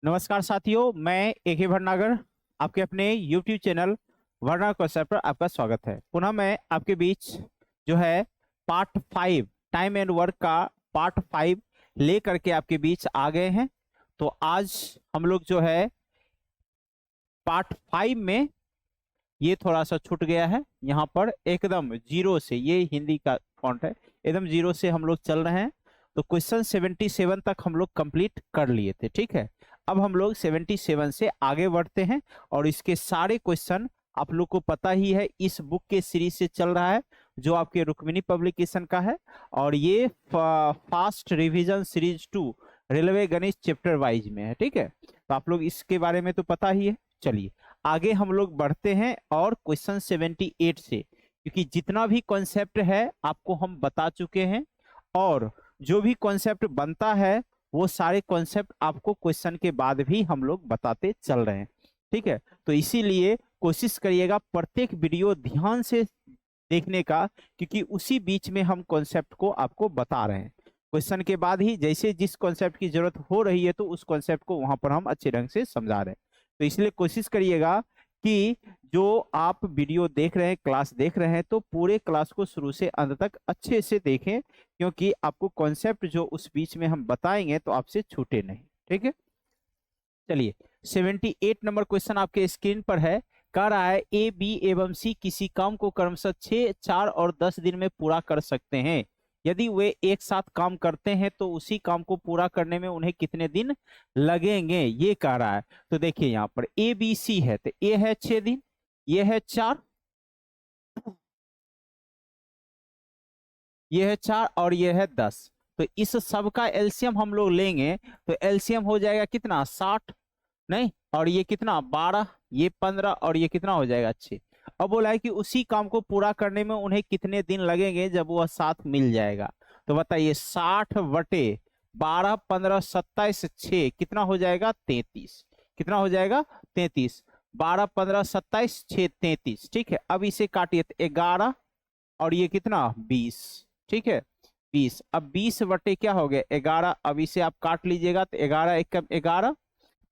नमस्कार साथियों, मैं AK भटनागर आपके अपने YouTube चैनल वर्ना क्वेश्चन पर आपका स्वागत है। पुनः मैं आपके बीच जो है पार्ट 5 टाइम एंड वर्क का पार्ट 5 लेकर के आपके बीच आ गए हैं। तो आज हम लोग जो है पार्ट 5 में ये थोड़ा सा छूट गया है, यहाँ पर एकदम जीरो से, ये हिंदी का फॉन्ट है, एकदम जीरो से हम लोग चल रहे हैं। तो क्वेश्चन 77 तक हम लोग कंप्लीट कर लिए थे, ठीक है। अब हम लोग 77 से आगे बढ़ते हैं और इसके सारे क्वेश्चन आप लोग को पता ही है, इस बुक के सीरीज से चल रहा है जो आपके रुक्मिणी पब्लिकेशन का है। और ये फास्ट रिवीजन सीरीज 2 रेलवे गणित चैप्टर वाइज में है, ठीक है। तो आप लोग इसके बारे में तो पता ही है। चलिए आगे हम लोग बढ़ते हैं और क्वेश्चन 78 से, क्योंकि जितना भी कॉन्सेप्ट है आपको हम बता चुके हैं और जो भी कॉन्सेप्ट बनता है वो सारे कॉन्सेप्ट आपको क्वेश्चन के बाद भी हम लोग बताते चल रहे हैं, ठीक है। तो इसीलिए कोशिश करिएगा प्रत्येक वीडियो ध्यान से देखने का, क्योंकि उसी बीच में हम कॉन्सेप्ट को आपको बता रहे हैं। क्वेश्चन के बाद ही जैसे जिस कॉन्सेप्ट की जरूरत हो रही है तो उस कॉन्सेप्ट को वहां पर हम अच्छे ढंग से समझा रहे हैं। तो इसलिए कोशिश करिएगा कि जो आप वीडियो देख रहे हैं, क्लास देख रहे हैं, तो पूरे क्लास को शुरू से अंत तक अच्छे से देखें, क्योंकि आपको कॉन्सेप्ट जो उस बीच में हम बताएंगे तो आपसे छूटे नहीं, ठीक है। चलिए 78 नंबर क्वेश्चन आपके स्क्रीन पर है। कह रहा है ए, बी एवं सी किसी काम को क्रमशः 6, 4 और 10 दिन में पूरा कर सकते हैं। यदि वे एक साथ काम करते हैं तो उसी काम को पूरा करने में उन्हें कितने दिन लगेंगे, ये कह रहा है। तो देखिए यहाँ पर ए बी सी है, तो ए है 6 दिन, ये है 4, ये है 4 और ये है 10। तो इस सब का एलसीएम हम लोग लेंगे तो एलसीएम हो जाएगा कितना, 60, नहीं, और ये कितना 12, ये 15 और ये कितना हो जाएगा 6। अब बोला है कि उसी काम को पूरा करने में उन्हें कितने दिन लगेंगे जब वह साथ मिल जाएगा। तो बताइए 60/12, 15, 27, 6 कितना हो जाएगा 33, कितना हो जाएगा 33, 12, 15, 27, 6, 33, ठीक है। अब इसे काटिए तो 11 और ये कितना 20, ठीक है 20। अब 20 बटे क्या हो गया 11, अब इसे आप काट लीजिएगा तो 11 एकम 11,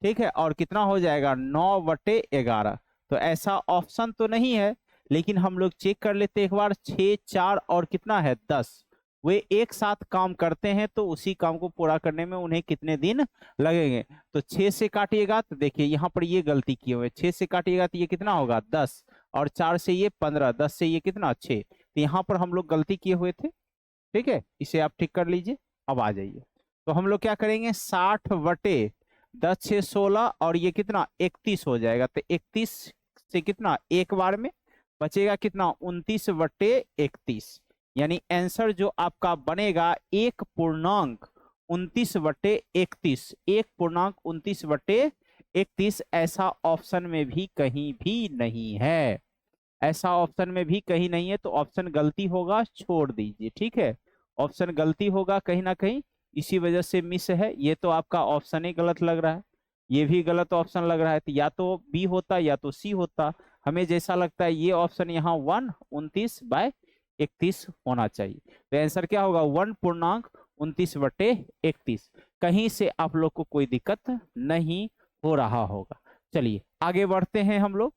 ठीक है, और कितना हो जाएगा 9/11। तो ऐसा ऑप्शन तो नहीं है, लेकिन हम लोग चेक कर लेते एक बार। 6, 4 और कितना है 10, वे एक साथ काम करते हैं तो उसी काम को पूरा करने में उन्हें कितने दिन लगेंगे। तो 6 से काटिएगा तो देखिए यहाँ पर ये गलती किए हुए, 6 से काटिएगा तो ये कितना होगा 10 और 4 से ये 15, 10 से ये कितना 6। तो यहाँ पर हम लोग गलती किए हुए थे, ठीक है, इसे आप ठीक कर लीजिए। अब आ जाइए, तो हम लोग क्या करेंगे 60/10, 6, 16 और ये कितना 31 हो जाएगा। तो 31 से कितना एक बार में बचेगा कितना 29/31, यानी आंसर जो आपका बनेगा 1.29/31, 1.29/31। ऐसा ऑप्शन में भी कहीं भी नहीं है, ऐसा ऑप्शन में भी कहीं नहीं है। तो ऑप्शन गलती होगा, छोड़ दीजिए, ठीक है। ऑप्शन गलती होगा कहीं ना कहीं, इसी वजह से मिस है। ये तो आपका ऑप्शन ही गलत लग रहा है, ये भी गलत ऑप्शन लग रहा है। तो या तो बी होता या तो सी होता। हमें जैसा लगता है ये ऑप्शन यहाँ 1/29 होना चाहिए। तो आंसर क्या होगा 1.29/31। कहीं से आप लोग को कोई दिक्कत नहीं हो रहा होगा। चलिए आगे बढ़ते हैं हम लोग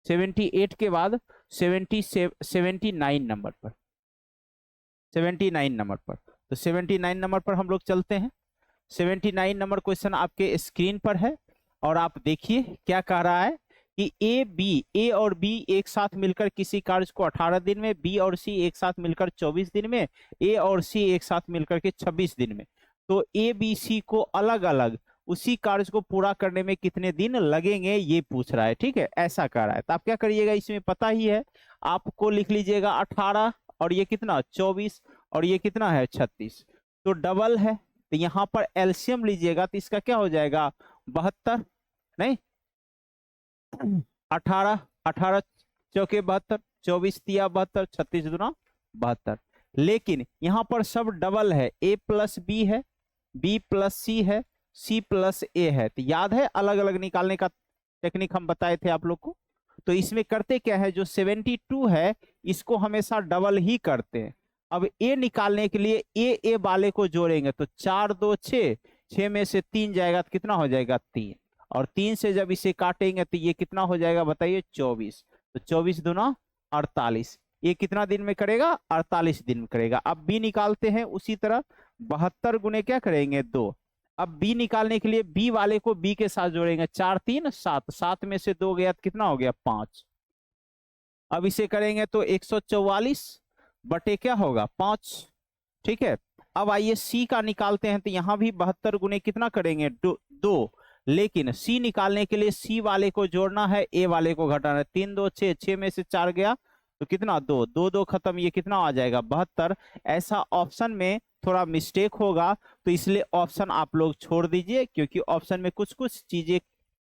78 के बाद 79 नंबर पर, 79 नंबर पर। तो 79 नंबर पर हम लोग चलते हैं। 79 नंबर क्वेश्चन आपके स्क्रीन पर है और आप देखिए क्या कह रहा है कि ए और बी एक साथ मिलकर किसी कार्य को 18 दिन में, बी और सी एक साथ मिलकर 24 दिन में, ए और सी एक साथ मिलकर के 26 दिन में। तो ए बी सी को अलग अलग उसी कार्य को पूरा करने में कितने दिन लगेंगे ये पूछ रहा है, ठीक है, ऐसा कह रहा है। तो आप क्या करिएगा, इसमें पता ही है, आपको लिख लीजिएगा 18 और ये कितना 24 और ये कितना है 36, तो डबल है। तो यहाँ पर एलसीएम लीजिएगा तो इसका क्या हो जाएगा 72, नहीं 18, 18 चौके 72, 24 तिया 72, 36 दूना 72। लेकिन यहाँ पर सब डबल है, ए प्लस बी है, बी प्लस सी है, सी प्लस ए है। तो याद है अलग अलग निकालने का टेक्निक हम बताए थे आप लोग को। तो इसमें करते क्या है, जो 72 है इसको हमेशा डबल ही करते हैं। अब ए निकालने के लिए ए वाले को जोड़ेंगे तो 4 2 6, 6 में से 3 जाएगा तो कितना हो जाएगा 3, और 3 से जब इसे काटेंगे तो ये कितना हो जाएगा बताइए 24, तो 24 दूना 48, ये कितना दिन में करेगा 48 दिन में करेगा। अब बी निकालते हैं उसी तरह 72 गुने क्या करेंगे 2। अब बी निकालने के लिए बी वाले को बी के साथ जोड़ेंगे, 4 3 7, 7 में से 2 गया तो कितना हो गया 5। अब इसे करेंगे तो 144 बटे क्या होगा 5, ठीक है। अब आइए सी का निकालते हैं तो यहां भी 72 गुने कितना करेंगे 2, लेकिन सी निकालने के लिए सी वाले को जोड़ना है, ए वाले को घटाना है। 3 2 6, 6 में से 4 गया तो कितना 2, 2 2 खत्म, ये कितना आ जाएगा 72। ऐसा ऑप्शन में थोड़ा मिस्टेक होगा तो इसलिए ऑप्शन आप लोग छोड़ दीजिए, क्योंकि ऑप्शन में कुछ कुछ चीजें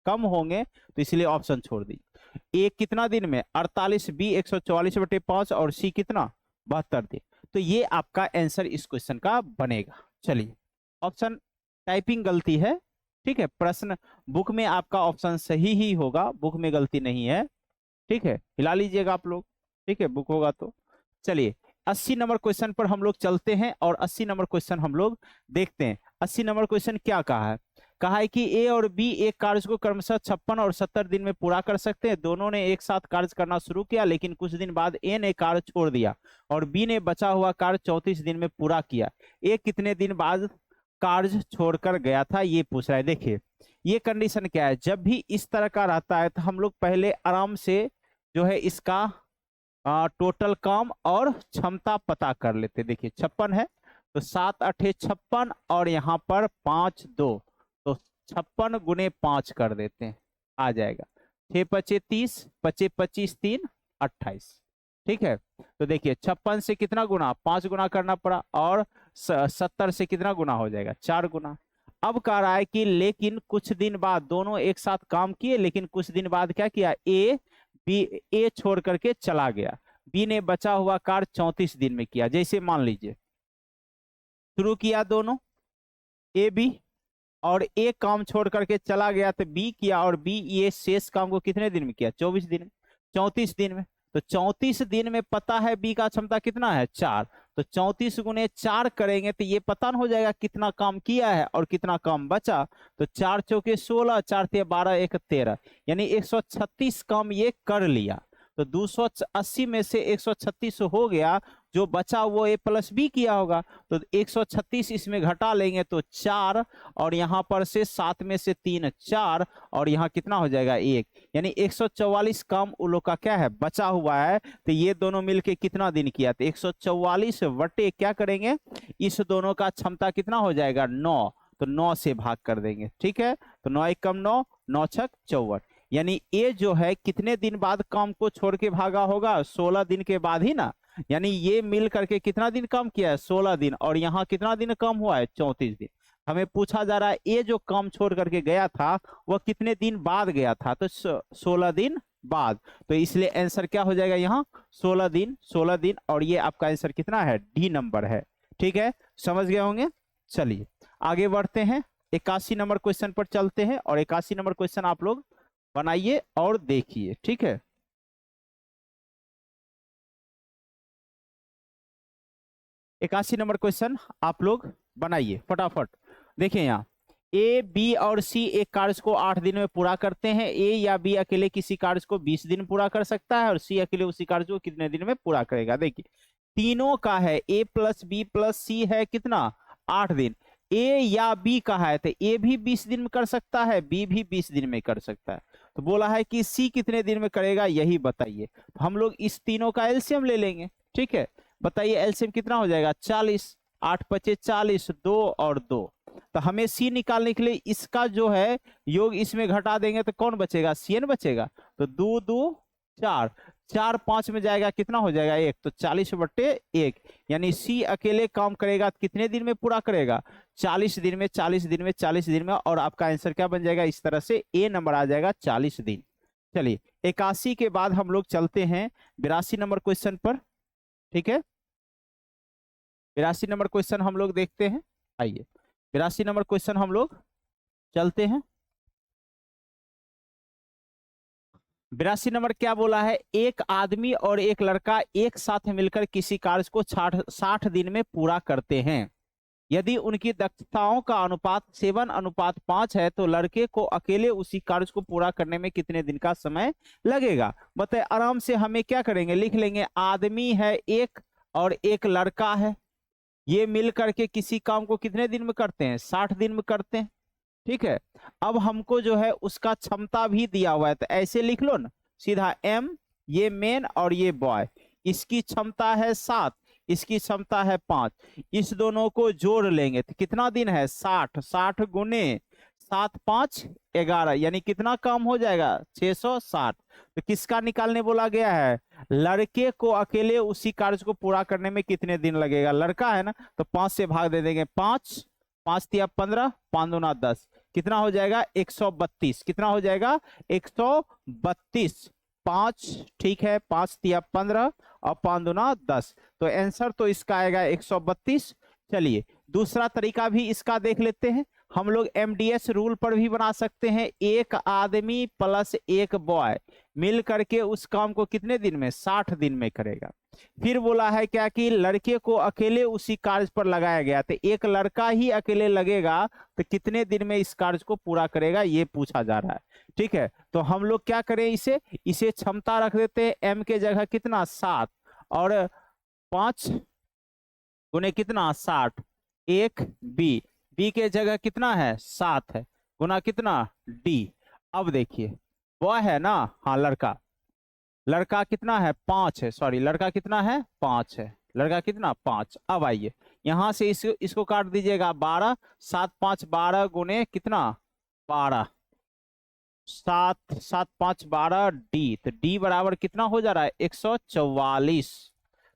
कम होंगे तो इसलिए ऑप्शन छोड़ दीजिए। ए कितना दिन में 48, बी 144 बटे 5 और सी कितना 72 दिन। तो ये आपका आंसर इस क्वेश्चन का बनेगा। चलिए ऑप्शन टाइपिंग गलती है, ठीक है, प्रश्न बुक में आपका ऑप्शन सही ही होगा, बुक में गलती नहीं है, ठीक है, हिला लीजिएगा आप लोग, ठीक है, बुक होगा तो। चलिए 80 नंबर क्वेश्चन पर हम लोग चलते हैं और 80 नंबर क्वेश्चन हम लोग देखते हैं। 80 नंबर क्वेश्चन क्या कहा है, कहा है कि ए और बी एक कार्य को क्रमशः 56 और 70 दिन में पूरा कर सकते हैं। दोनों ने एक साथ कार्य करना शुरू किया, लेकिन कुछ दिन बाद ए ने कार्य छोड़ दिया और बी ने बचा हुआ कार्य 34 दिन में पूरा किया। ए कितने दिन बाद कार्य छोड़कर गया था, ये पूछ रहा है। देखिए ये कंडीशन क्या है, जब भी इस तरह का रहता है तो हम लोग पहले आराम से जो है इसका टोटल काम और क्षमता पता कर लेते। देखिए 56 है तो 7 8 56 और यहाँ पर 5 2, तो 56 गुने 5 कर देते हैं, आ जाएगा 6 5 30, 25 25 3 28, ठीक है। तो देखिए 56 से कितना गुना 5 गुना करना पड़ा और 70 से कितना गुना हो जाएगा 4 गुना। अब कह रहा है कि लेकिन कुछ दिन बाद दोनों एक साथ काम किए, लेकिन कुछ दिन बाद क्या किया, ए छोड़ करके चला गया, बी ने बचा हुआ कार्य 34 दिन में किया। जैसे मान लीजिए शुरू किया दोनों ए बी और ए काम छोड़ करके चला गया तो बी किया, और बी ये शेष काम को कितने दिन में किया 24 दिन में, 34 दिन में। तो 34 दिन में पता है बी का क्षमता कितना है 4, तो 34 गुने 4 करेंगे तो ये पता हो जाएगा कितना काम किया है और कितना काम बचा। तो 4 चौके 16, 4 ते 12, 1 13, यानी 136 काम ये कर लिया। तो 280 में से 136 हो गया, जो बचा वो ए प्लस बी किया होगा, तो 136 इसमें घटा लेंगे तो 4, और यहाँ पर से 7 में से 3 4, और यहाँ कितना हो जाएगा 1, यानी 144 काम उन लोग का क्या है बचा हुआ है। तो ये दोनों मिलके कितना दिन किया, तो 144 बटे क्या करेंगे, इस दोनों का क्षमता कितना हो जाएगा 9, तो 9 से भाग कर देंगे, ठीक है। तो 9 1 कम 9, 9 6 54, यानी ये जो है कितने दिन बाद काम को छोड़ के भागा होगा 16 दिन के बाद ही ना, यानी ये मिल करके कितना दिन काम किया है 16 दिन, और यहाँ कितना दिन कम हुआ है 34 दिन। हमें पूछा जा रहा है ये जो काम छोड़ करके गया था वह कितने दिन बाद गया था, तो 16 दिन बाद, तो इसलिए आंसर क्या हो जाएगा यहाँ 16 दिन, 16 दिन, और ये आपका आंसर कितना है डी नंबर है, ठीक है, समझ गए होंगे। चलिए आगे बढ़ते हैं, 81 नंबर क्वेश्चन पर चलते हैं, और 81 नंबर क्वेश्चन आप लोग बनाइए और देखिए, ठीक है। 81 नंबर क्वेश्चन आप लोग बनाइए फटाफट। देखिए यहाँ ए बी और सी एक कार्य को 8 दिन में पूरा करते हैं। ए या बी अकेले किसी कार्य को 20 दिन पूरा कर सकता है और सी अकेले उसी कार्य को कितने दिन में पूरा करेगा। देखिए तीनों का है ए प्लस बी प्लस सी है कितना 8 दिन, ए या बी का है तो ए भी 20 दिन में कर सकता है, बी भी 20 दिन में कर सकता है। तो बोला है कि सी कितने दिन में करेगा यही बताइए। तो हम लोग इस तीनों का एलसीएम ले लेंगे, ठीक है। बताइए एलसीएम कितना हो जाएगा 40, 8 5 40, 2 और 2। तो हमें सी निकालने के लिए इसका जो है योग इसमें घटा देंगे तो कौन बचेगा सी बचेगा। तो 2 2 4, 4 5 में जाएगा कितना हो जाएगा 1, तो 40 बट्टे 1, यानी सी अकेले काम करेगा कितने दिन में पूरा करेगा 40 दिन में, 40 दिन में, 40 दिन में, और आपका आंसर क्या बन जाएगा इस तरह से ए नंबर आ जाएगा 40 दिन। चलिए 81 के बाद हम लोग चलते हैं 82 नंबर क्वेश्चन पर, ठीक है। 82 नंबर क्वेश्चन हम लोग देखते हैं, आइए 82 नंबर क्वेश्चन हम लोग चलते हैं। 82 नंबर क्या बोला है, एक आदमी और एक लड़का एक साथ मिलकर किसी कार्य को 60 दिन में पूरा करते हैं। यदि उनकी दक्षताओं का अनुपात 7:5 है तो लड़के को अकेले उसी कार्य को पूरा करने में कितने दिन का समय लगेगा। बताए, आराम से हमें क्या करेंगे, लिख लेंगे आदमी है एक और एक लड़का है, ये मिल करके किसी काम को कितने दिन में करते हैं, 60 दिन में करते हैं। ठीक है, अब हमको जो है उसका क्षमता भी दिया हुआ है, तो ऐसे लिख लो ना सीधा, एम ये मेन और ये बॉय, इसकी क्षमता है 7, इसकी क्षमता है 5, इस दोनों को जोड़ लेंगे तो कितना दिन है, 60, 60 गुने 7 5 11, यानी कितना काम हो जाएगा, 660। तो किसका निकालने बोला गया है, लड़के को अकेले उसी कार्य को पूरा करने में कितने दिन लगेगा, लड़का है ना, तो 5 से भाग दे देंगे, 5 5 तिया 15, 5 दूना 10, कितना हो जाएगा 132, कितना हो जाएगा 132, 5 ठीक है, 5 तिया 15 और 5 दूना 10, तो आंसर तो इसका आएगा 132। चलिए दूसरा तरीका भी इसका देख लेते हैं, हम लोग एमडीएस रूल पर भी बना सकते हैं, एक आदमी प्लस एक बॉय मिल करके उस काम को कितने दिन में, 60 दिन में करेगा। फिर बोला है क्या कि लड़के को अकेले उसी कार्य पर लगाया गया, तो एक लड़का ही अकेले लगेगा तो कितने दिन में इस कार्य को पूरा करेगा, ये पूछा जा रहा है। ठीक है, तो हम लोग क्या करें, इसे क्षमता रख देते हैं, एम के जगह कितना 7 और 5 गुने कितना 60, एक बी, बी के जगह कितना है 7 है, गुना कितना डी। अब देखिए वह है ना, हाँ लड़का, लड़का कितना है 5 है, सॉरी लड़का कितना है 5 है, लड़का कितना 5। अब आइए यहां से इसको काट दीजिएगा, 12 7 5 12 गुने कितना 12, 7 7 5 12 डी, तो डी बराबर कितना हो जा रहा है 144।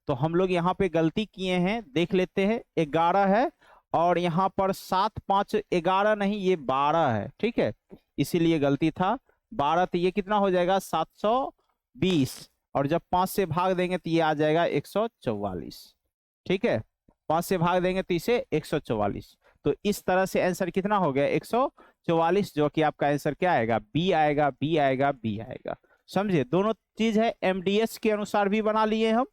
तो हम लोग यहाँ पे गलती किए हैं, देख लेते हैं, 11 है और यहाँ पर 7 5 11 नहीं, ये 12 है, ठीक है, इसीलिए गलती था, 12, तो ये कितना हो जाएगा 720, और जब 5 से भाग देंगे तो ये आ जाएगा 144। ठीक है, 5 से भाग देंगे तो इसे 144, तो इस तरह से आंसर कितना हो गया 144, जो कि आपका आंसर क्या आएगा, बी आएगा, बी आएगा, बी आएगा। समझे, दोनों चीज है, एमडीएस के अनुसार भी बना लिए हम,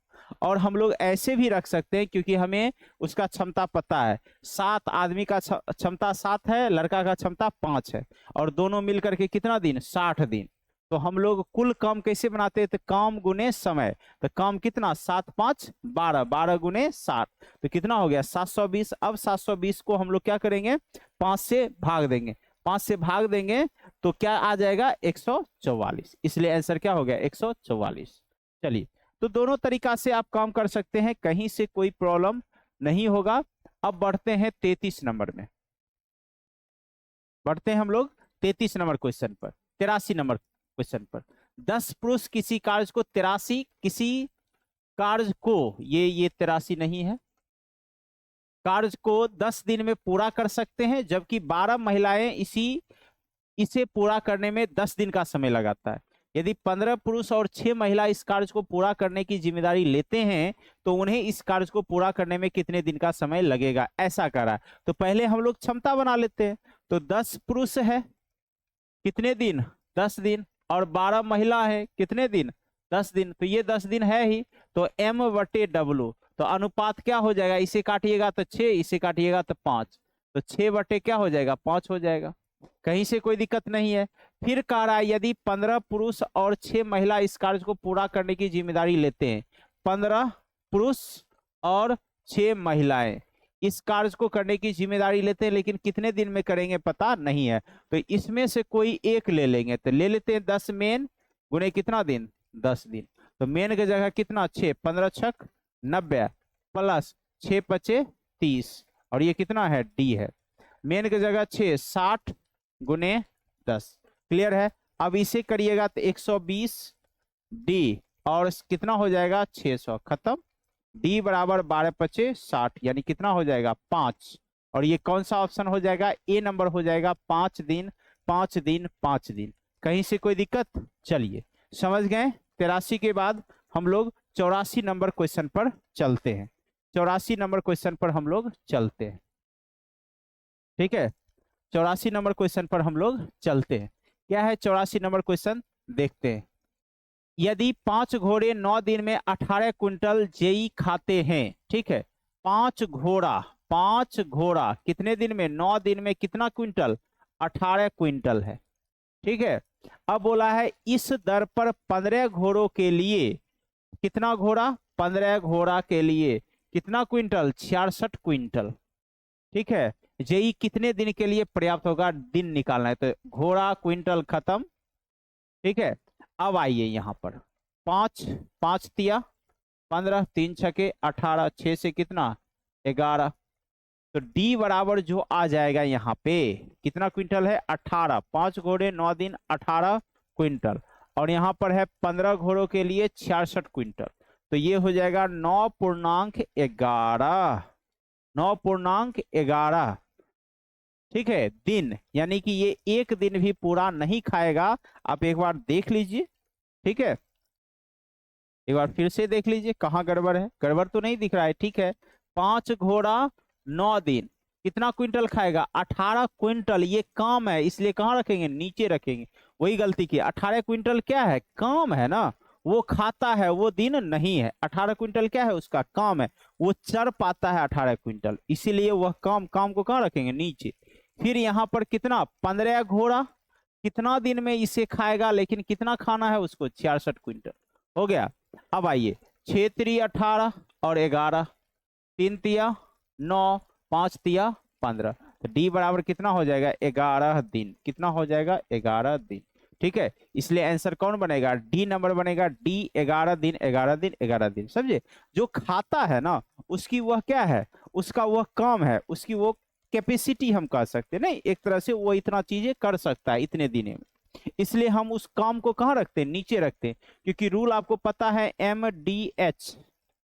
और हम लोग ऐसे भी रख सकते हैं क्योंकि हमें उसका क्षमता पता है, 7 आदमी का क्षमता 7 है, लड़का का क्षमता 5 है, और दोनों मिलकर के कितना दिन 60 दिन। तो हम लोग कुल काम कैसे बनाते हैं, तो काम गुने समय, तो काम कितना 7 5 12, 12 गुने 60, तो कितना हो गया 720। अब 720 को हम लोग क्या करेंगे, 5 से भाग देंगे, 5 से भाग देंगे तो क्या आ जाएगा 144, इसलिए आंसर क्या हो गया 144। चलिए, तो दोनों तरीका से आप काम कर सकते हैं, कहीं से कोई प्रॉब्लम नहीं होगा। अब बढ़ते हैं 33 नंबर में, बढ़ते हैं हम लोग 33 नंबर क्वेश्चन पर, 83 नंबर क्वेश्चन पर। 10 पुरुष किसी कार्य को 83, किसी कार्य को, ये 83 नहीं है, कार्य को 10 दिन में पूरा कर सकते हैं, जबकि 12 महिलाएं इसे पूरा करने में 10 दिन का समय लगाता है। यदि 15 पुरुष और 6 महिला इस कार्य को पूरा करने की जिम्मेदारी लेते हैं तो उन्हें इस कार्य को पूरा करने में कितने दिन का समय लगेगा, ऐसा करा। तो पहले हम लोग क्षमता बना लेते हैं, तो 10 पुरुष है कितने दिन 10 दिन, और 12 महिला है कितने दिन 10 दिन, तो ये 10 दिन है ही, तो m/w, तो अनुपात क्या हो जाएगा, इसे काटिएगा तो 6, इसे काटिएगा तो 5, तो 6 क्या हो जाएगा 5 हो जाएगा, कहीं से कोई दिक्कत नहीं है। फिर कह रहा है यदि 15 पुरुष और 6 महिला इस कार्य को पूरा करने की जिम्मेदारी लेते हैं, 15 पुरुष और 6 महिलाएं इस कार्य को करने की जिम्मेदारी लेते हैं, लेकिन कितने दिन में करेंगे पता नहीं है, तो इसमें से कोई एक ले लेंगे, तो ले लेते हैं 10 मेन गुने कितना दिन 10 दिन, तो मेन की जगह कितना 6, 15 छक 90 प्लस 6 5 30, और ये कितना है डी है, मेन की जगह 6 60 गुने 10, क्लियर है। अब इसे करिएगा तो 120 डी और कितना हो जाएगा 600, खत्म, डी बराबर 12 5 60, यानी कितना हो जाएगा 5, और ये कौन सा ऑप्शन हो जाएगा, ए नंबर हो जाएगा, 5 दिन 5 दिन 5 दिन, कहीं से कोई दिक्कत। चलिए समझ गए। 83 के बाद हम लोग 84 नंबर क्वेश्चन पर चलते हैं, 84 नंबर क्वेश्चन पर हम लोग चलते हैं, ठीक है, 84 नंबर क्वेश्चन पर हम लोग चलते हैं। क्या है 84 नंबर क्वेश्चन, देखते हैं। यदि 5 घोड़े 9 दिन में 18 क्विंटल जेई खाते हैं, ठीक है, 5 घोड़ा कितने दिन में, 9 दिन में कितना क्विंटल, 18 क्विंटल है, ठीक है। अब बोला है इस दर पर 15 घोड़ों के लिए, कितना घोड़ा, 15 घोड़ा के लिए कितना क्विंटल, 66 क्विंटल, ठीक है। जेई कितने दिन के लिए पर्याप्त होगा, दिन निकालना है, तो घोड़ा क्विंटल खत्म, ठीक है। अब आइए यहां पर, 5 5 तिया 15, 3 छके 18, 6 से कितना 11, तो डी बराबर जो आ जाएगा यहाँ पे कितना क्विंटल है, 18, 5 घोड़े 9 दिन 18 क्विंटल, और यहाँ पर है 15 घोड़ों के लिए 66 क्विंटल, तो ये हो जाएगा 9.11, 9.11, ठीक है, दिन, यानी कि ये एक दिन भी पूरा नहीं खाएगा। आप एक बार देख लीजिए, ठीक है, एक बार फिर से देख लीजिए कहाँ गड़बड़ है, गड़बड़ तो नहीं दिख रहा है, ठीक है। 5 घोड़ा 9 दिन कितना क्विंटल खाएगा, 18 क्विंटल, ये काम है इसलिए कहाँ रखेंगे, नीचे रखेंगे, वही गलती की, 18 क्विंटल क्या है, काम है ना, वो खाता है, वो दिन नहीं है, 18 क्विंटल क्या है, उसका काम है, वो चर पाता है 18 क्विंटल, इसीलिए वह काम को कहाँ रखेंगे, नीचे। फिर यहाँ पर कितना, 15 घोड़ा कितना दिन में इसे खाएगा, लेकिन कितना खाना है उसको, 66 क्विंटल, हो गया। अब आइए 6 3 18 और 11, 3 तिया 9, 5 तिया 15, तो डी बराबर कितना हो जाएगा, 11 दिन, कितना हो जाएगा, 11 दिन, ठीक है। इसलिए आंसर कौन बनेगा, डी नंबर बनेगा, डी 11 दिन 11 दिन 11 दिन, समझे। जो खाता है ना उसकी वह क्या है, उसका वह काम है, उसकी वो कैपेसिटी हम कह सकते हैं, नहीं एक तरह से वो इतना चीजें कर सकता है इतने दिन में, इसलिए हम उस काम को कहाँ रखते हैं, नीचे रखते हैं, क्योंकि रूल आपको पता है MDH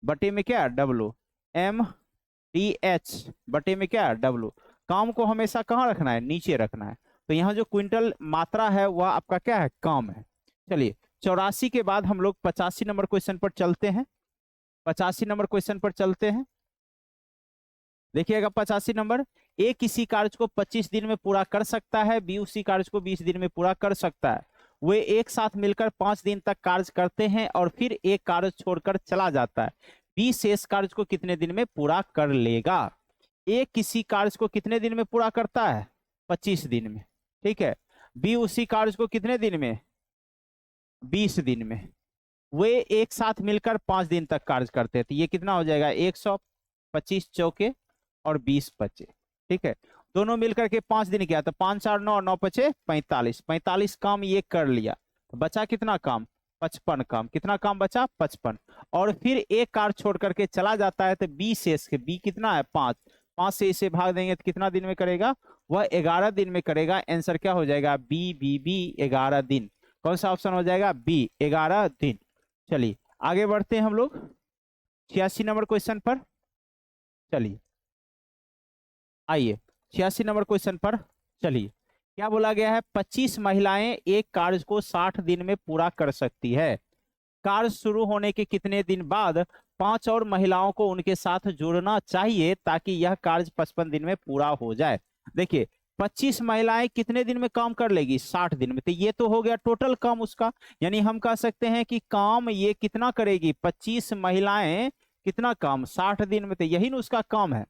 बटे में क्या, डब्ल्यू, MDH बटे में क्या, डब्ल्यू, काम को हमेशा कहाँ रखना है, नीचे रखना है, तो यहाँ जो क्विंटल मात्रा है वह आपका क्या है, काम है। चलिए 84 के बाद हम लोग 85 नंबर क्वेश्चन पर चलते हैं, 85 नंबर क्वेश्चन पर चलते हैं, देखिएगा 85 नंबर, ए किसी कार्य को 25 दिन में पूरा कर सकता है, बी उसी कार्य को 20 दिन में पूरा कर सकता है, वे एक साथ मिलकर 5 दिन तक कार्य करते हैं और फिर एक कार्य छोड़कर चला जाता है, बी शेष कार्य को कितने दिन में पूरा कर लेगा। ए किसी कार्य को कितने दिन में पूरा करता है, 25 दिन में, ठीक है। बी उसी कार्य को कितने दिन में, 20 दिन में, वे एक साथ मिलकर 5 दिन तक कार्य करते हैं, तो ये कितना हो जाएगा, 125 चौके और 20 बचे, ठीक है। दोनों मिलकर के 5 दिन किया, तो 5 4 9 9 5 45, 45 काम ये कर लिया, तो बचा कितना काम, 55 काम, कितना काम बचा, 55, और फिर एक कार छोड़ करके चला जाता है, तो बी शेष के, बी कितना है 5, 5 से इसे भाग देंगे तो कितना दिन में करेगा, वह 11 दिन में करेगा, आंसर क्या हो जाएगा, बी बी बी 11 दिन, कौन सा ऑप्शन हो जाएगा, बी 11 दिन। चलिए आगे बढ़ते हैं हम लोग 86 नंबर क्वेश्चन पर, चलिए आइए 86 नंबर क्वेश्चन पर चलिए, क्या बोला गया है, 25 महिलाएं एक कार्य को 60 दिन में पूरा कर सकती है, कार्य शुरू होने के कितने दिन बाद 5 और महिलाओं को उनके साथ जुड़ना चाहिए ताकि यह कार्य 55 दिन में पूरा हो जाए। देखिए 25 महिलाएं कितने दिन में काम कर लेगी, 60 दिन में, तो ये तो हो गया टोटल काम उसका, यानी हम कह सकते हैं कि काम ये कितना करेगी, 25 महिलाएं कितना काम, 60 दिन में, तो यही ना उसका काम है।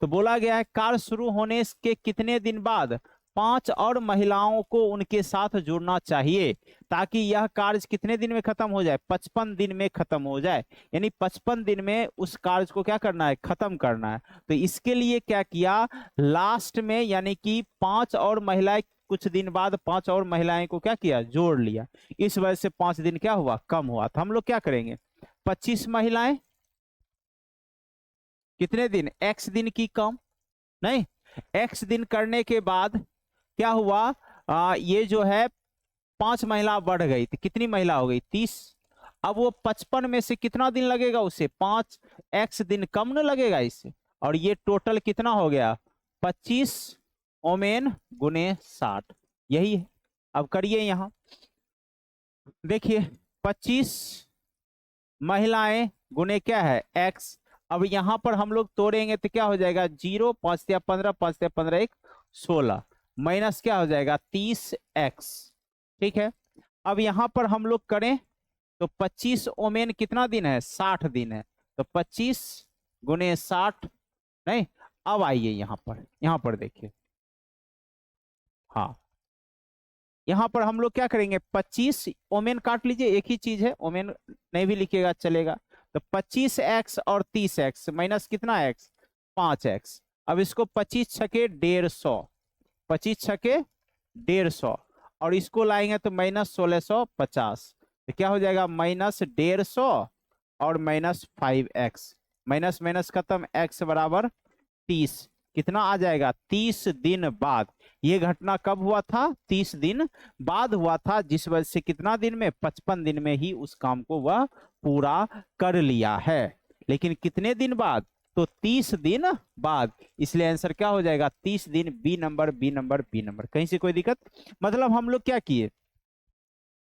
तो बोला गया है कार्य शुरू होने के कितने दिन बाद 5 और महिलाओं को उनके साथ जुड़ना चाहिए ताकि यह कार्य कितने दिन में खत्म हो जाए, 55 दिन में खत्म हो जाए, यानी 55 दिन में उस कार्य को क्या करना है, खत्म करना है। तो इसके लिए क्या किया, लास्ट में यानी कि 5 और महिलाएं, कुछ दिन बाद 5 और महिलाएं को क्या किया, जोड़ लिया, इस वजह से 5 दिन क्या हुआ, कम हुआ। तो हम लोग क्या करेंगे, 25 महिलाएं कितने दिन, x दिन की कम, नहीं x दिन करने के बाद क्या हुआ, ये जो है 5 महिला बढ़ गई, तो कितनी महिला हो गई, 30, अब वो 55 में से कितना दिन लगेगा उसे, 5x दिन कम न लगेगा इससे, और ये टोटल कितना हो गया, 25 ओमेन गुने 60, यही है। अब करिए यहां, देखिए 25 महिलाएं गुने क्या है, x, अब यहां पर हम लोग तोड़ेंगे तो क्या हो जाएगा, 0, 5 या 15, 5 या 15 1 16, माइनस क्या हो जाएगा 30x, ठीक है। अब यहां पर हम लोग करें तो 25 ओमेन कितना दिन है, 60 दिन है। तो 25 गुने 60, नहीं, अब आइए यहां पर देखिए, हाँ यहां पर हम लोग क्या करेंगे, 25 ओमेन काट लीजिए, एक ही चीज है, ओमेन नहीं भी लिखिएगा चलेगा। तो 25x और 30x माइनस कितना x, 5x। अब इसको 25 छके 150, 25 छके 150, और इसको लाएंगे तो माइनस 1650। तो क्या हो जाएगा, माइनस 150 और माइनस 5x, माइनस माइनस खत्म, x बराबर 30। कितना आ जाएगा, 30 दिन बाद। ये घटना कब हुआ था, 30 दिन बाद हुआ था, जिस वजह से कितना दिन में, 55 दिन में ही उस काम को वह पूरा कर लिया है। लेकिन कितने दिन बाद, तो 30 दिन बाद, इसलिए आंसर क्या हो जाएगा, 30 दिन, B number, B number, B number. कहीं से कोई दिक्कत, मतलब हम लोग क्या किए,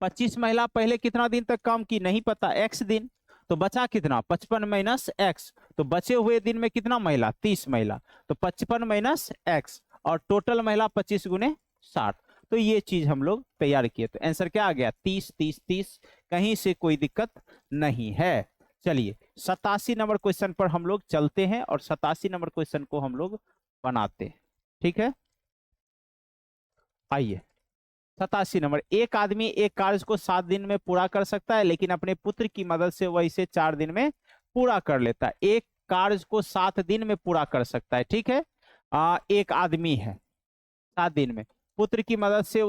25 महिला पहले कितना दिन तक काम की नहीं पता, x दिन, तो बचा कितना, 55 माइनस एक्स, तो बचे हुए दिन में कितना महिला, 30 महिला, तो 55 माइनस एक्स, और टोटल महिला 25 गुने 60। तो ये चीज हम लोग तैयार किए, तो आंसर क्या आ गया, 30 30 30। कहीं से कोई दिक्कत नहीं है। चलिए 87 नंबर क्वेश्चन पर हम लोग चलते हैं, और 87 नंबर क्वेश्चन को हम लोग बनाते हैं, ठीक है। आइए 87 नंबर, एक आदमी एक कार्य को 7 दिन में पूरा कर सकता है, लेकिन अपने पुत्र की मदद से वह इसे 4 दिन में पूरा कर लेता है। एक कार्य को 7 दिन में पूरा कर सकता है, ठीक है। एक आदमी है, 7 दिन में, पुत्र की मदद से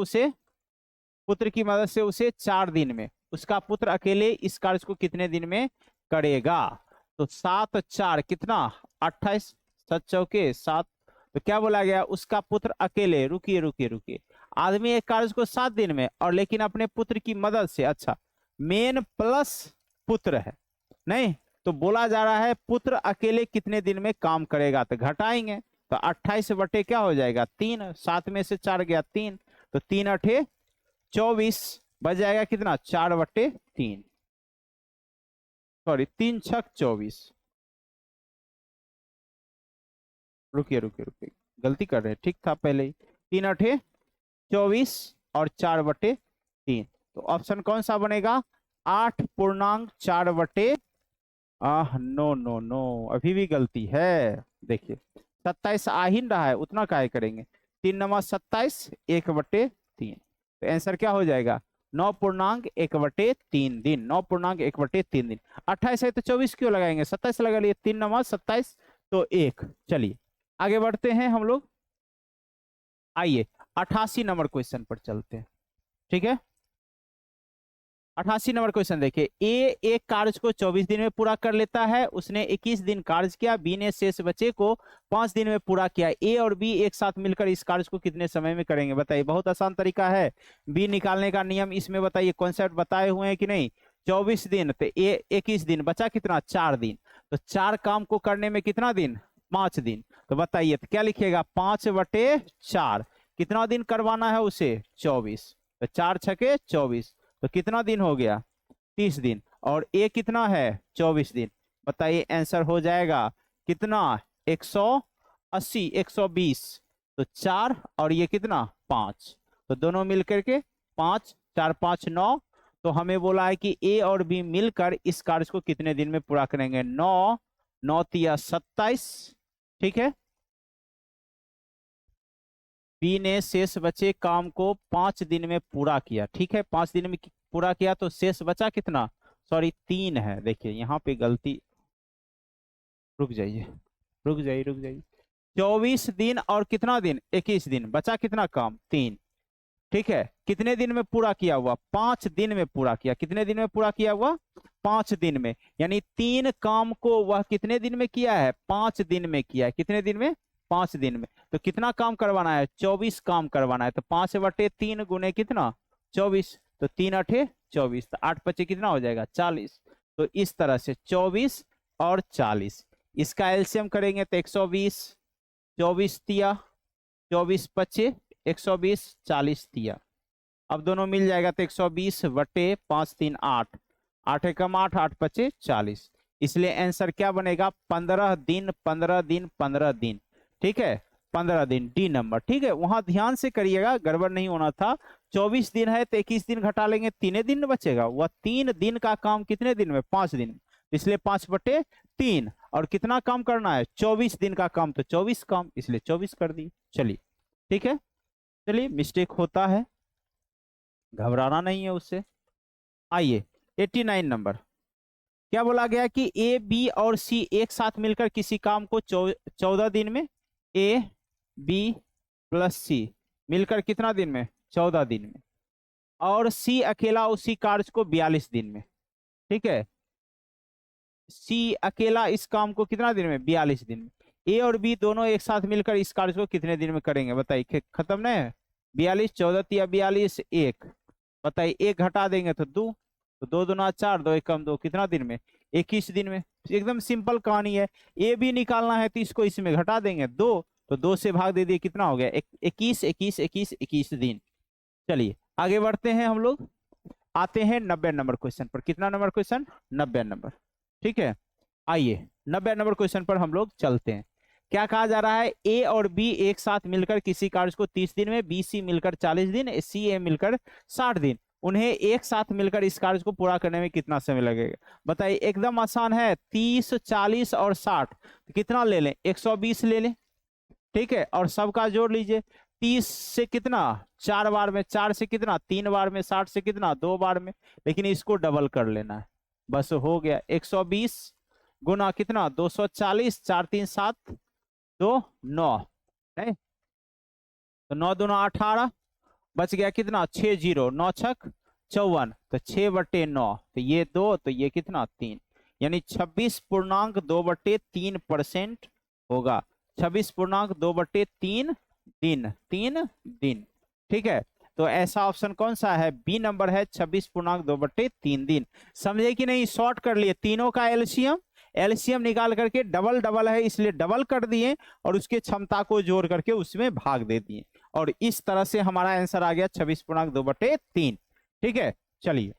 उसे 4 दिन में, उसका पुत्र अकेले इस कार्य को कितने दिन में करेगा। तो 7 4 कितना, 28, 7 चौके 7। तो क्या बोला गया, उसका पुत्र अकेले, रुकिए रुकिए रुकिए, आदमी एक कार्य को 7 दिन में, और लेकिन अपने पुत्र की मदद से, अच्छा मेन प्लस पुत्र है, नहीं, तो बोला जा रहा है पुत्र अकेले कितने दिन में काम करेगा, तो घटाएंगे, तो 28 बटे क्या हो जाएगा, 3, 7 में से 4 गया 3, तो 3 अठे 24, बच जाएगा कितना, 4 बटे 3, सॉरी 3 छक 24, रुकिए रुकिए रुकिए, गलती कर रहे हैं, ठीक था पहले ही, 3 अठे 24 और 4 बटे 3। तो ऑप्शन कौन सा बनेगा, 8.4 बटे, नो नो नो, अभी भी गलती है। देखिए 27 आ ही रहा है, उतना काहे करेंगे, 3 नमा 27, 1/3। तो आंसर क्या हो जाएगा, 9.1/3 दिन, 9.1/3 दिन। 28 है तो 24 क्यों लगाएंगे, 27 लगा लिए, 3 नमा 27, तो 1। चलिए आगे बढ़ते हैं हम लोग, आइए 88 नंबर क्वेश्चन पर चलते हैं, ठीक है। 88 नंबर क्वेश्चन देखिए, ए एक कार्य को 24 दिन में पूरा कर लेता है, उसने 21 दिन कार्य किया, बी ने शेष बचे को 5 दिन में पूरा किया। ए और बी एक साथ मिलकर इस कार्य को कितने समय में करेंगे, बताइए। बहुत आसान तरीका है, बी निकालने का नियम इसमें बताइए, कॉन्सेप्ट बताए हुए हैं कि नहीं। 24 दिन, तो ए 21 दिन, बचा कितना, 4 दिन, तो 4 काम को करने में कितना दिन, 5 दिन। तो बताइए, तो क्या लिखिएगा, 5/4, कितना दिन करवाना है उसे, 24, तो 4 छके 24, तो कितना दिन हो गया, 30 दिन, और ए कितना है, 24 दिन। बताइए आंसर हो जाएगा कितना, 180, 120, तो 4 और ये कितना 5, तो दोनों मिलकर के 5, 4 5 9। तो हमें बोला है कि ए और बी मिलकर इस कार्य को कितने दिन में पूरा करेंगे, 9 9 तिया 27, ठीक है। बी ने शेष बचे काम को 5 दिन में पूरा किया, ठीक है, 5 दिन में पूरा किया, तो शेष बचा कितना, सॉरी 3 है, देखिए यहाँ पे गलती, रुक जाइए रुक जाइए रुक जाइए, 24 दिन और कितना दिन, 21 दिन, बचा कितना काम, 3, ठीक है। कितने दिन में पूरा किया हुआ, 5 दिन में पूरा किया, कितने दिन में पूरा किया हुआ, 5 दिन में, यानी 3 काम को वह कितने दिन में किया है, 5 दिन में किया है, कितने दिन में, 5 दिन में। तो कितना काम करवाना है, 24 काम करवाना है, तो 5/3 गुने कितना, 24, तो 3 अठे 24, तो 8 पचे कितना हो जाएगा, 40। तो इस तरह से 24 और 40, इसका एलसीएम करेंगे तो 120, 24 तिया 24 पचे 120, 40 तिया, अब दोनों मिल जाएगा, तो 120/5 3 8, 8 एकम 8, 8 पचे 40, इसलिए आंसर क्या बनेगा, 15 दिन 15 दिन 15 दिन, ठीक है। 15 दिन, डी नंबर। ठीक है, वहां ध्यान से करिएगा, गड़बड़ नहीं होना था। 24 दिन है तो 21 दिन घटा लेंगे, 3 दिन बचेगा। वह 3 दिन का काम कितने दिन में? 5 दिन में, इसलिए 5/3। और कितना काम करना है? 24 दिन का काम, तो 24 काम, इसलिए 24 कर दी। चलिए ठीक है, चलिए मिस्टेक होता है, घबराना नहीं है उससे। आइए 89 नंबर, क्या बोला गया कि ए बी और सी एक साथ मिलकर किसी काम को 14 दिन में, ए बी प्लस सी मिलकर कितना दिन में? 14 दिन में। और सी अकेला उसी कार्य को 42 दिन में। ठीक है, सी अकेला इस काम को कितना दिन में? 42 दिन में। ए और बी दोनों एक साथ मिलकर इस कार्य को कितने दिन में करेंगे? बताइए, खत्म नहीं है? 42, 14 या 42, 1, बताइए, 1 घटा देंगे तो 2, तो 2 दूना 4, 2 एकम 2, कितना दिन में? 21 दिन में। एकदम सिंपल कहानी है। ए बी निकालना है तो इसको इसमें घटा देंगे 2, तो 2 से भाग दे दिए, कितना हो गया? 21, 21, 21, 21 दिन। चलिए आगे बढ़ते हैं हम लोग, आते हैं 90 नंबर क्वेश्चन पर। कितना नंबर क्वेश्चन? 90 नंबर। ठीक है, आइए 90 नंबर क्वेश्चन पर हम लोग चलते हैं। क्या कहा जा रहा है? ए और बी एक साथ मिलकर किसी कार्य को 30 दिन में, बी सी मिलकर 40 दिन, सी ए मिलकर 60 दिन, उन्हें एक साथ मिलकर इस कार्य को पूरा करने में कितना समय लगेगा? बताइए, एकदम आसान है। 30, 40 और 60, तो कितना ले लें? 120 ले लें। ठीक है, और सबका जोड़ लीजिए। 30 से कितना? 4 बार में, 4 से कितना? 3 बार में, 60 से कितना? 2 बार में, लेकिन इसको डबल कर लेना है, बस हो गया। 120 गुना कितना? 240, 4 3 7 2 9, नहीं तो 9 दूना 18, बच गया कितना? 6 0, 9 छक 54, तो 6/9, तो ये 2, तो ये कितना? 3, यानी 26.2/3% होगा। 26.2/3 दिन, 3 दिन। ठीक है, तो ऐसा ऑप्शन कौन सा है? बी नंबर है, 26.2/3 दिन। समझे कि नहीं? शॉर्ट कर लिए, तीनों का एलसीएम, एलसीएम निकाल करके डबल डबल है इसलिए डबल कर दिए, और उसके क्षमता को जोड़ करके उसमें भाग दे दिए, और इस तरह से हमारा आंसर आ गया 26.2/3। ठीक है, चलिए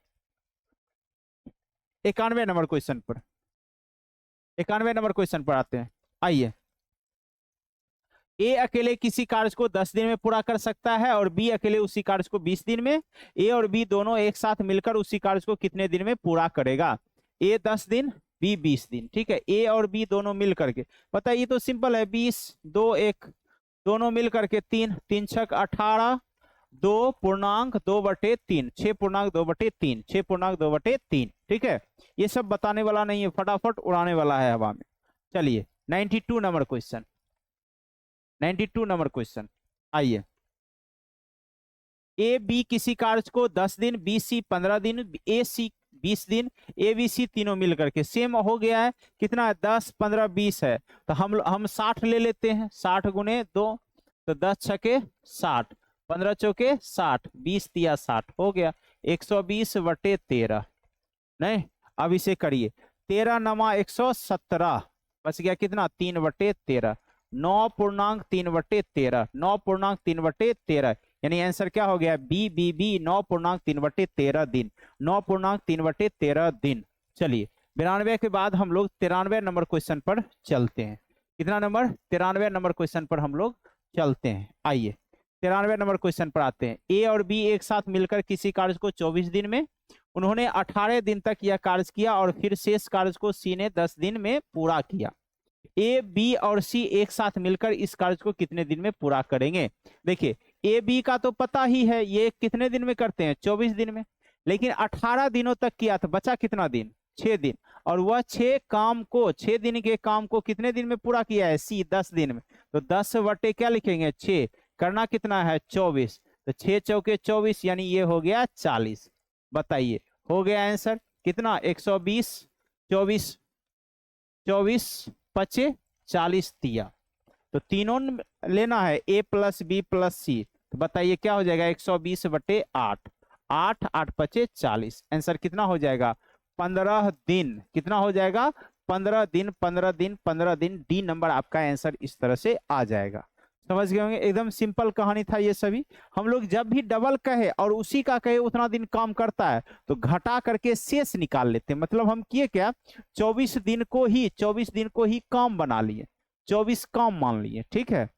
91 नंबर क्वेश्चन पर, 91 नंबर क्वेश्चन पर आते हैं। आइए, ए अकेले किसी कार्य को 10 दिन में पूरा कर सकता है और बी अकेले उसी कार्य को 20 दिन में। ए और बी दोनों एक साथ मिलकर उसी कार्य को कितने दिन में पूरा करेगा? ए 10 दिन, बी 20 दिन। ठीक है, ए और बी दोनों मिल करके, पता है ये तो सिंपल है, 20 2 1 दोनों मिल करके 3 3 छक 18, 2.2/3, 6.2/3, 6.2/3। ठीक है, ये सब बताने वाला नहीं है, फटाफट उड़ाने वाला है हवा में। चलिए 92 नंबर क्वेश्चन, 92 नंबर क्वेश्चन, आइए। ए बी किसी कार्य को 10 दिन, बी सी 15 दिन, ए सी 20 दिन, ए बी सी तीनों मिलकर के सेम हो गया है। कितना है? 10 15 20 है, तो हम 60 ले लेते हैं। 60 गुने 2, तो 10 छके 60, 15 चौके 60, 20 तिया 60, हो गया 120/13। नहीं, अब इसे करिए, 13 नमा 117, बच गया कितना? 3/13, 9.3/13, 9.3/13, यानी आंसर क्या हो गया? बी बी बी, 9.3/13 दिन, 9.3/13 दिन। चलिए 92 के बाद हम लोग 93 नंबर क्वेश्चन पर चलते हैं। कितना नंबर? 93 नंबर क्वेश्चन पर हम लोग चलते हैं। आइए 93 नंबर क्वेश्चन पर आते हैं। ए और बी एक साथ मिलकर किसी कार्य को 24 दिन में, उन्होंने 18 दिन तक यह कार्य किया और फिर शेष कार्य को सी ने 10 दिन में पूरा किया। ए बी और सी एक साथ मिलकर इस कार्य को कितने दिन में पूरा करेंगे? देखिए, ए बी का तो पता ही है, ये कितने दिन में करते हैं? 24 दिन में, लेकिन 18 दिनों तक किया था, बचा कितना दिन? 6 दिन, और वह 6 दिन के काम को कितने दिन में पूरा किया है? सी 10 दिन में, तो 10 बटे क्या लिखेंगे? 6, करना कितना है? 24, तो 6 चौके 24, यानी ये हो गया 40। बताइए, हो गया आंसर कितना? 120, 24 24 25 40 दिया, तो तीनों लेना है, ए प्लस बी प्लस सी, तो बताइए क्या हो जाएगा? 120/8, 8 8 5 40, आंसर कितना हो जाएगा? 15 दिन। कितना हो जाएगा? 15 दिन, 15 दिन, 15 दिन, डी नंबर आपका आंसर इस तरह से आ जाएगा। समझ गए होंगे, एकदम सिंपल कहानी था ये सभी। हम लोग जब भी डबल कहे और उसी का कहे उतना दिन काम करता है, तो घटा करके शेष निकाल लेते हैं। मतलब हम किए क्या? 24 दिन को ही काम बना लिए, 24 काम मान लिए। ठीक है,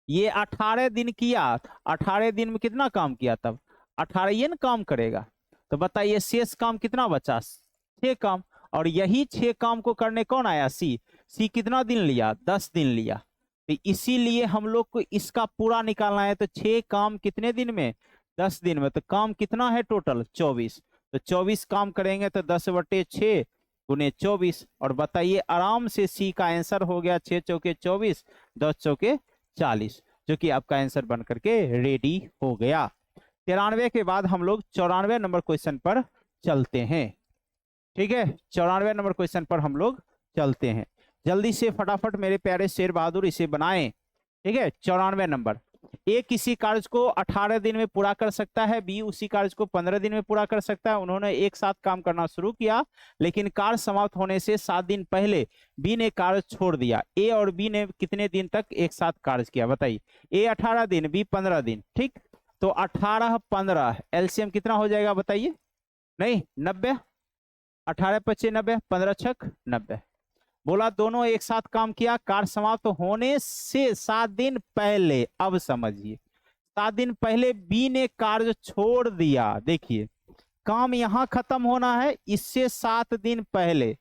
ये 18 दिन किया, 18 दिन में कितना काम किया, तब 18 ये ना काम करेगा। तो बताइए शेष काम कितना बचा, 6 काम। और यही 6 काम को करने कौन आया, सी। सी कितना दिन लिया, 10 दिन लिया। तो इसीलिए हम लोग को इसका पूरा निकालना है। तो 6 काम कितने दिन में, 10 दिन में। तो काम कितना है टोटल, 24। तो 24 काम करेंगे तो 10/6 गुने 24। और बताइए आराम से सी का आंसर हो गया 6 चौके 24, 10 चौके 40, जो कि आपका आंसर बन करके रेडी हो गया। 93 के बाद हम लोग 94 नंबर क्वेश्चन पर चलते हैं। ठीक है, 94 नंबर क्वेश्चन पर हम लोग चलते हैं। जल्दी से फटाफट मेरे प्यारे शेर बहादुर इसे बनाएं। ठीक है, 94 नंबर। ए किसी कार्य को 18 दिन में पूरा कर सकता है, बी उसी कार्य को 15 दिन में पूरा कर सकता है। उन्होंने एक साथ काम करना शुरू किया, लेकिन कार्य समाप्त होने से 7 दिन पहले बी ने कार्य छोड़ दिया। ए और बी ने कितने दिन तक एक साथ कार्य किया, बताइए। ए 18 दिन, बी 15 दिन। ठीक, तो 18 15 एलसीएम कितना हो जाएगा बताइए, नहीं 90, 18 25 90, 15 छक 90। बोला दोनों एक साथ काम किया, कार्य समाप्त होने से 7 दिन पहले। अब समझिए, 7 दिन पहले बी ने कार्य छोड़ दिया। देखिए काम यहां खत्म होना है, इससे 7 दिन पहले,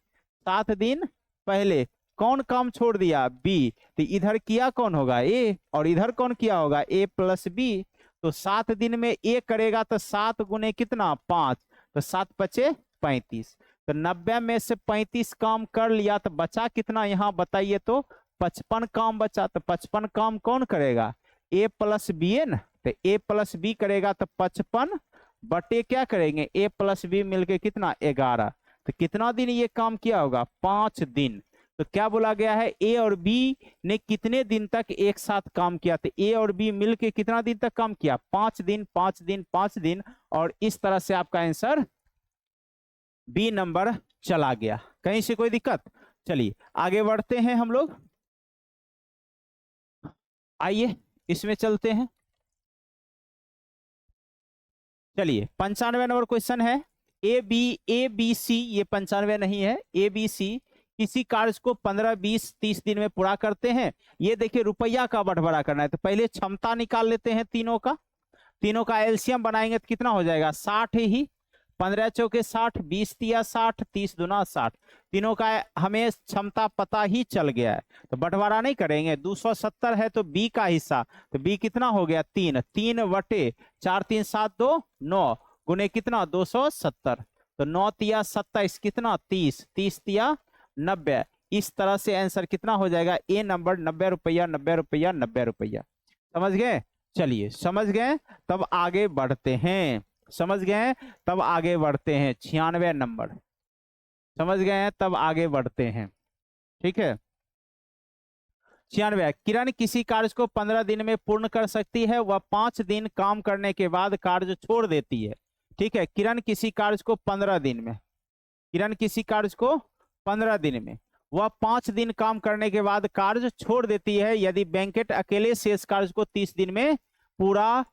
7 दिन पहले कौन काम छोड़ दिया, बी। तो इधर किया कौन होगा, ए, और इधर कौन किया होगा, ए प्लस बी। तो 7 दिन में ए करेगा तो 7 गुने कितना, 5, तो 7 पचे 35। तो 90 में से 35 काम कर लिया, तो बचा कितना यहाँ बताइए, तो 55 काम बचा। तो 55 काम कौन करेगा, ए प्लस बी है ना। तो ए प्लस बी करेगा, तो 55 बटे क्या करेंगे, ए प्लस बी मिलके कितना, 11। तो कितना दिन ये काम किया होगा, 5 दिन। तो क्या बोला गया है, ए और बी ने कितने दिन तक एक साथ काम किया। तो ए और बी मिलके कितना दिन तक काम किया, 5 दिन, 5 दिन, 5 दिन। और इस तरह से आपका आंसर बी नंबर चला गया। कहीं से कोई दिक्कत, चलिए आगे बढ़ते हैं हम लोग। आइए इसमें चलते हैं। चलिए 95 नंबर क्वेश्चन है, ए बी सी, ये 95 नहीं है, ए बी सी किसी कार्य को 15 20 30 दिन में पूरा करते हैं। ये देखिए रुपया का बंटवारा करना है, तो पहले क्षमता निकाल लेते हैं तीनों का। तीनों का एलसीएम बनाएंगे तो कितना हो जाएगा, 60 ही। 15 चौके 60, 20 तिया 60, 30 दूना 60। तीनों का हमें क्षमता पता ही चल गया है, तो बंटवारा नहीं करेंगे। 270 है तो बी का हिस्सा, तो बी कितना हो गया, 3, 3/4 3 7 2 9 गुने कितना, 270। तो 9 तिया 27 कितना, 30, 30 तिया 90। इस तरह से आंसर कितना हो जाएगा, ए नंबर 90 रुपया, 90 रुपया, 90 रुपया। समझ गए, चलिए समझ गए, तब आगे बढ़ते हैं। समझ गए, तब आगे बढ़ते हैं। 96 नंबर, समझ गए हैं, तब आगे बढ़ते हैं। ठीक है, 96। किरण किसी कार्य को 15 दिन में पूर्ण कर सकती है, वह 5 दिन काम करने के बाद कार्य छोड़ देती है। ठीक है, किरण किसी कार्य को 15 दिन में, किरण किसी कार्य को 15 दिन में, वह 5 दिन काम करने के बाद कार्य छोड़ देती है। यदि वेंकट अकेले शेष कार्य को 30 दिन में पूरा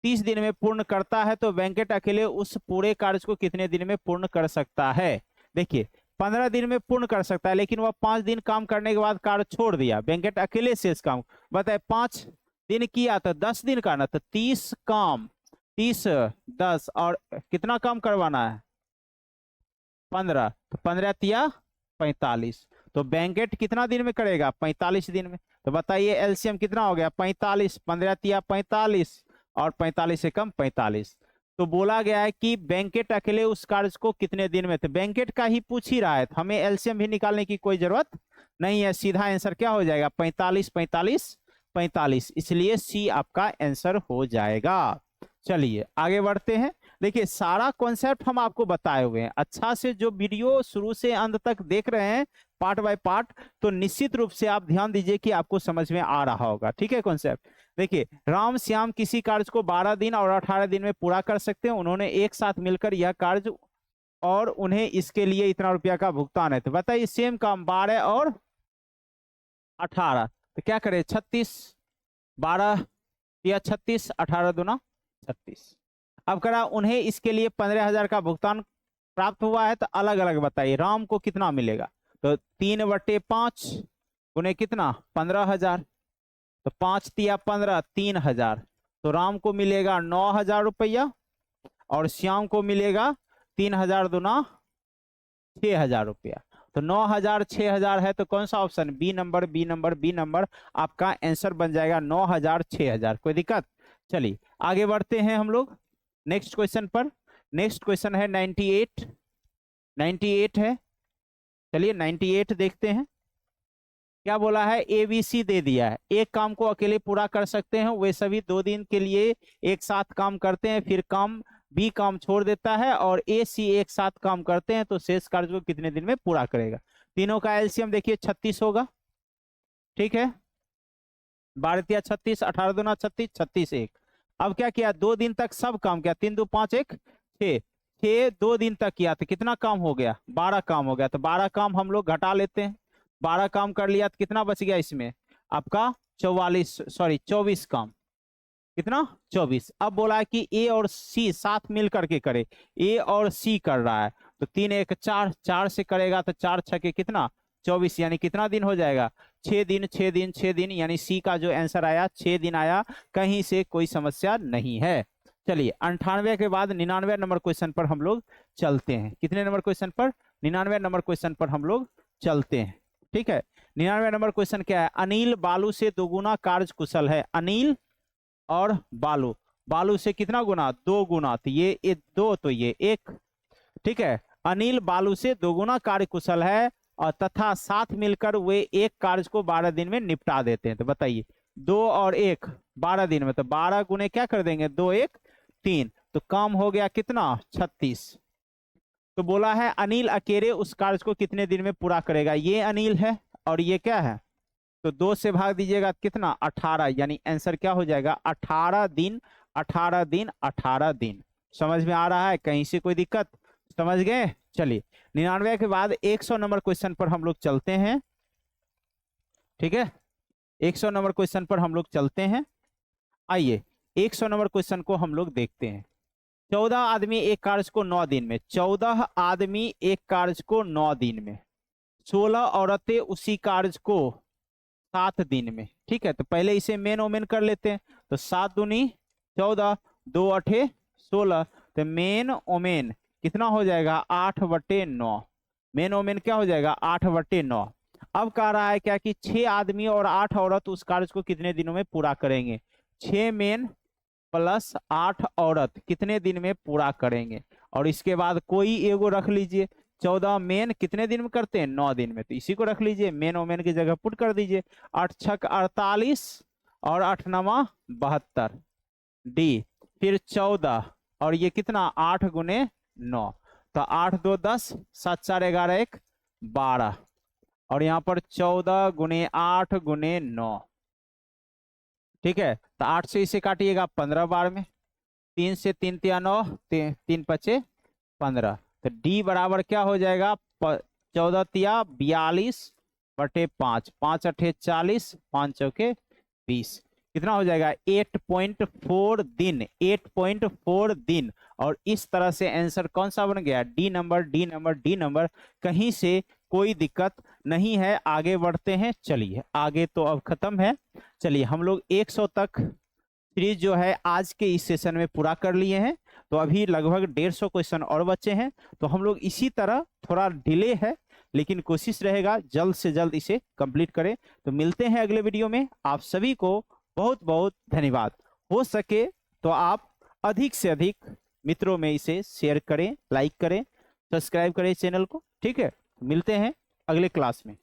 30 दिन में पूर्ण करता है, तो वेंकट अकेले उस पूरे कार्य को कितने दिन में पूर्ण कर सकता है। देखिए 15 दिन में पूर्ण कर सकता है, लेकिन वह 5 दिन काम करने के बाद कार्य छोड़ दिया, वेंकट अकेले शेष काम। बताए 5 दिन किया तो 10 दिन का ना, तो 30 काम, 30 10 और कितना काम करवाना है, 15, तो 15 तिया 45। तो वेंकट कितना दिन में करेगा, 45 दिन में। तो बताइए एलसीएम कितना हो गया, 45, 15 तिया 45 और 45 से कम 45। तो बोला गया है कि वेंकट अकेले उस कार्य को कितने दिन में, तो वेंकट का ही पूछ ही रहा है, हमें एलसीएम भी निकालने की कोई जरूरत नहीं है। सीधा आंसर क्या हो जाएगा, 45 45 45, इसलिए सी आपका आंसर हो जाएगा। चलिए आगे बढ़ते हैं। देखिए सारा कॉन्सेप्ट हम आपको बताए हुए हैं, अच्छा से जो वीडियो शुरू से अंत तक देख रहे हैं पार्ट बाय पार्ट, तो निश्चित रूप से आप ध्यान दीजिए कि आपको समझ में आ रहा होगा। ठीक है, कॉन्सेप्ट देखिए, राम श्याम किसी कार्य को 12 दिन और 18 दिन में पूरा कर सकते हैं। उन्होंने एक साथ मिलकर यह कार्य और उन्हें इसके लिए इतना रुपया का भुगतान है। तो बताइए सेम काम 12 और 18, तो क्या करें, 36, 12 या 36, 18 दूना 36। अब करा उन्हें इसके लिए 15,000 का भुगतान प्राप्त हुआ है, तो अलग अलग बताइए राम को कितना मिलेगा। तो 3/5 गुने कितना, 15,000। तो 5 तिया 15, 3000। तो राम को मिलेगा 9000 रुपया और श्याम को मिलेगा 3000 दूना 6000 रुपया। तो 9000 6000 है, तो कौन सा option? B number, B number, B number आपका आंसर बन जाएगा 9000 6000। कोई दिक्कत? चलिए आगे बढ़ते हैं हम लोग नेक्स्ट क्वेश्चन पर। नेक्स्ट क्वेश्चन है 98, 98 है। चलिए 98 देखते हैं क्या बोला है। ABC दे दिया है, एक काम को अकेले पूरा कर सकते हैं, वे सभी 2 दिन के लिए एक साथ काम करते हैं, फिर काम बी काम छोड़ देता है और AC एक साथ काम करते हैं, तो शेष कार्य को कितने दिन में पूरा करेगा? तीनों का एलसीएम देखिए 36 होगा, ठीक है। 12 तिया 36, 18 दूना 36, 36 1। अब क्या किया? 2 दिन तक सब काम किया, 3 2 5 1 6, 6 2 दिन तक किया तो कितना काम हो गया? 12 काम हो गया। तो 12 काम हम लोग घटा लेते हैं, 12 काम कर लिया तो कितना बच गया इसमें? आपका 24 काम। कितना? 24। अब बोला है कि ए और सी साथ मिल करके करे, ए और सी कर रहा है, तो 3 1 4, 4 से करेगा तो 4 6 कितना? 24, यानी कितना दिन हो जाएगा? 6 दिन, 6 दिन, 6 दिन, यानी सी का जो आंसर आया 6 दिन आया, कहीं से कोई समस्या नहीं है। चलिए 98 के बाद 99 नंबर क्वेश्चन पर हम लोग चलते हैं। कितने नंबर क्वेश्चन पर? 99 नंबर क्वेश्चन पर हम लोग चलते हैं, ठीक है। 99 नंबर क्वेश्चन क्या है? अनिल बालू से 2 गुना कार्य कुशल है। अनिल और बालू, बालू से कितना गुना? 2 गुना, तो ये 2 तो ये 1, ठीक है। अनिल बालू से 2 गुना कार्य कुशल है और तथा साथ मिलकर वे एक कार्य को 12 दिन में निपटा देते हैं। तो बताइए 2 और 1 12 दिन में, तो 12 गुने क्या कर देंगे? 2 1 3, तो काम हो गया कितना? 36। तो बोला है अनिल अकेले उस कार्य को कितने दिन में पूरा करेगा? ये अनिल है और ये क्या है? तो 2 से भाग दीजिएगा कितना? 18, यानी आंसर क्या हो जाएगा? 18 दिन, 18 दिन, 18 दिन। समझ में आ रहा है? कहीं से कोई दिक्कत? समझ गए? चलिए 99 के बाद 100 नंबर क्वेश्चन पर हम लोग चलते हैं, ठीक है। 100 नंबर क्वेश्चन पर हम लोग चलते हैं। आइए 100 नंबर क्वेश्चन को हम लोग देखते हैं। 14 आदमी एक कार्य को 9 दिन में, 14 आदमी एक कार्य को 9 दिन में, 16 औरतें उसी कार्य को 7 दिन में, ठीक है। तो पहले इसे मेन ओमेन कर लेते हैं, तो 7 दूनी 14, 2 8 16, तो मेन ओमेन कितना हो जाएगा? 8/9। मेन ओमेन क्या हो जाएगा? 8/9। अब कह रहा है क्या कि 6 आदमी और 8 औरत उस कार्य को कितने दिनों में पूरा करेंगे? 6 मेन प्लस 8 औरत कितने दिन में पूरा करेंगे? और इसके बाद कोई एगो रख लीजिए। 14 मेन कितने दिन में करते हैं? 9 दिन में, तो इसी को रख लीजिए, मेन ओमेन की जगह पुट कर दीजिए। 8 6 48 और 8 9 72 डी, फिर 14 और ये कितना? 8 गुने 9, तो 8 2 10, 7 4 11 1 12, और यहाँ पर 14 गुने 8 गुने 9, ठीक है। तो 8 से इसे काटिएगा 15 बार में, 3 से 3 तिया 9, 3 5 15, तो डी बराबर क्या हो जाएगा? 14 तिया 42/5, 5 8 40, 5 चौके 20, कितना हो जाएगा? 8.4 दिन, 8.4 दिन। और इस तरह से आंसर कौन सा बन गया? D number, D number, D number. कहीं से कोई दिक्कत नहीं है। आगे बढ़ते हैं, चलिए आगे तो अब खत्म है। चलिए हम लोग 100 तक सीरीज जो है आज के इस सेशन में पूरा कर लिए हैं, तो अभी लगभग 150 क्वेश्चन और बचे हैं। तो हम लोग इसी तरह, थोड़ा डिले है लेकिन कोशिश रहेगा जल्द से जल्द इसे कंप्लीट करें। तो मिलते हैं अगले वीडियो में। आप सभी को बहुत बहुत धन्यवाद। हो सके तो आप अधिक से अधिक मित्रों में इसे शेयर करें, लाइक करें, सब्सक्राइब करें चैनल को, ठीक है। मिलते हैं अगले क्लास में।